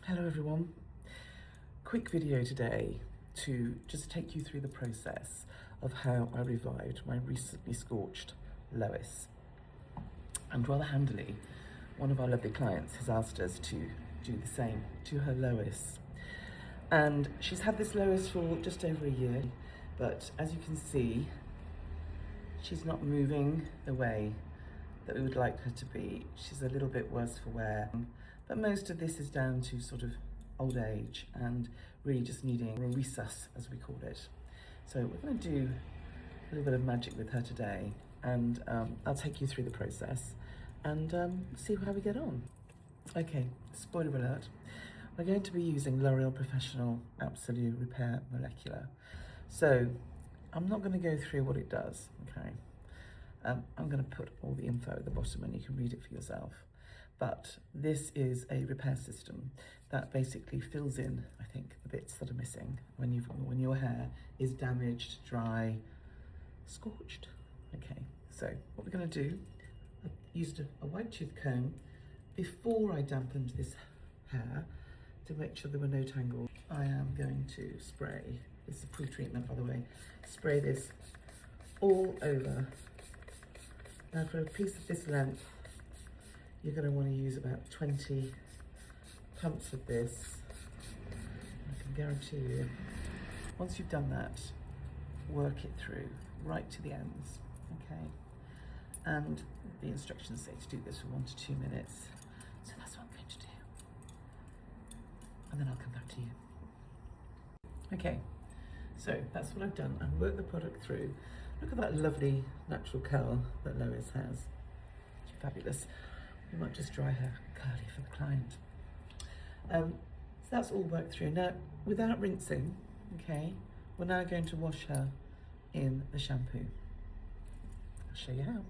Hello everyone. Quick video today to just take you through the process of how I revived my recently scorched Lois. And rather handily, one of our lovely clients has asked us to do the same to her Lois. And she's had this Lois for just over a year, but as you can see, she's not moving the way that we would like her to be. She's a little bit worse for wear, but most of this is down to sort of old age and really just needing a resus, as we call it. So we're going to do a little bit of magic with her today, and I'll take you through the process and see how we get on. Okay, spoiler alert. We're going to be using L'Oréal Professionnel Absolut Repair Molecular. So I'm not going to go through what it does, okay? I'm going to put all the info at the bottom and you can read it for yourself. But this is a repair system that basically fills in, I think, the bits that are missing when your hair is damaged, dry, scorched. Okay, so what we're going to do, I used a white tooth comb before I dampened this hair to make sure there were no tangles. I am going to spray, this is a pre-treatment by the way, spray this all over. Now for a piece of this length, you're going to want to use about 20 pumps of this. I can guarantee you, once you've done that, work it through right to the ends, okay? And the instructions say to do this for 1 to 2 minutes. So that's what I'm going to do. And then I'll come back to you. Okay, so that's what I've done. I've worked the product through. Look at that lovely natural curl that Lois has. She's fabulous. We might just dry her curly for the client. So that's all worked through. Now, without rinsing, okay, we're now going to wash her in the shampoo. I'll show you how.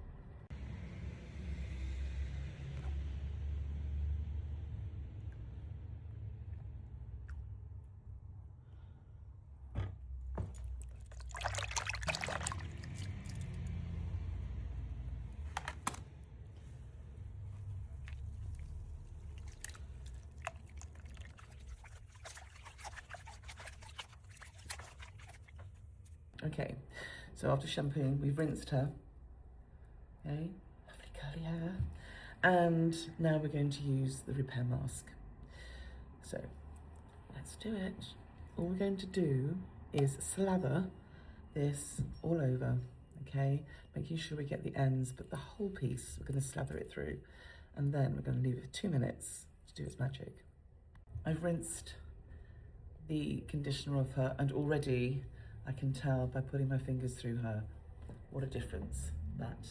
Okay, so after shampooing, we've rinsed her. Okay, lovely curly hair. And now we're going to use the repair mask. So let's do it. All we're going to do is slather this all over, okay? Making sure we get the ends, but the whole piece, we're going to slather it through. And then we're going to leave it for 2 minutes to do its magic. I've rinsed the conditioner off her, and already I can tell by putting my fingers through her what a difference that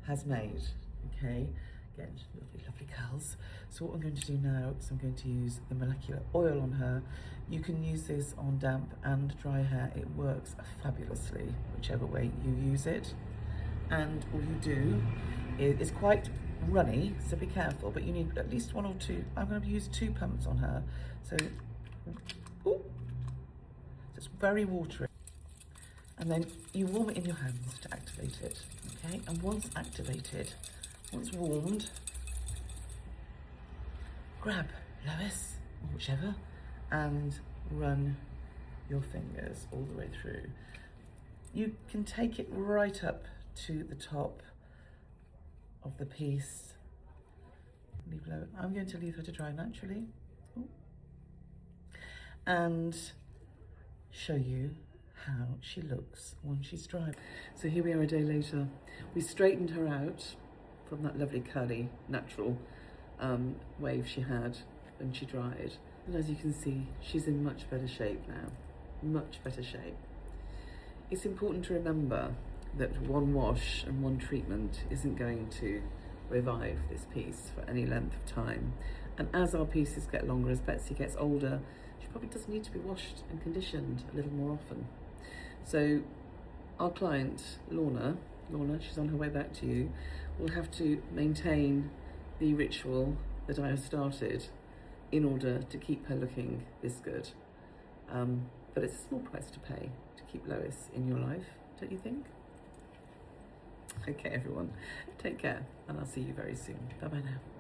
has made, okay? Again, lovely, lovely curls. So what I'm going to do now is I'm going to use the molecular oil on her. You can use this on damp and dry hair. It works fabulously, whichever way you use it. And all you do is, it's quite runny, so be careful, but you need at least 1 or 2. I'm going to use 2 pumps on her. So, ooh, it's very watery. And then you warm it in your hands to activate it, okay? And once activated, once warmed, grab Lois, or whichever, and run your fingers all the way through. You can take it right up to the top of the piece. Leave Lois. I'm going to leave her to dry naturally. Ooh. And show you how she looks once she's dried. So here we are a day later. We straightened her out from that lovely curly natural wave she had when she dried. And as you can see, she's in much better shape now, much better shape. It's important to remember that 1 wash and 1 treatment isn't going to revive this piece for any length of time. And as our pieces get longer, as Betsy gets older, she probably does need to be washed and conditioned a little more often. So our client, Lorna, she's on her way back to you, will have to maintain the ritual that I have started in order to keep her looking this good. But it's a small price to pay to keep Lois in your life, don't you think? Okay, everyone, take care, and I'll see you very soon. Bye-bye now.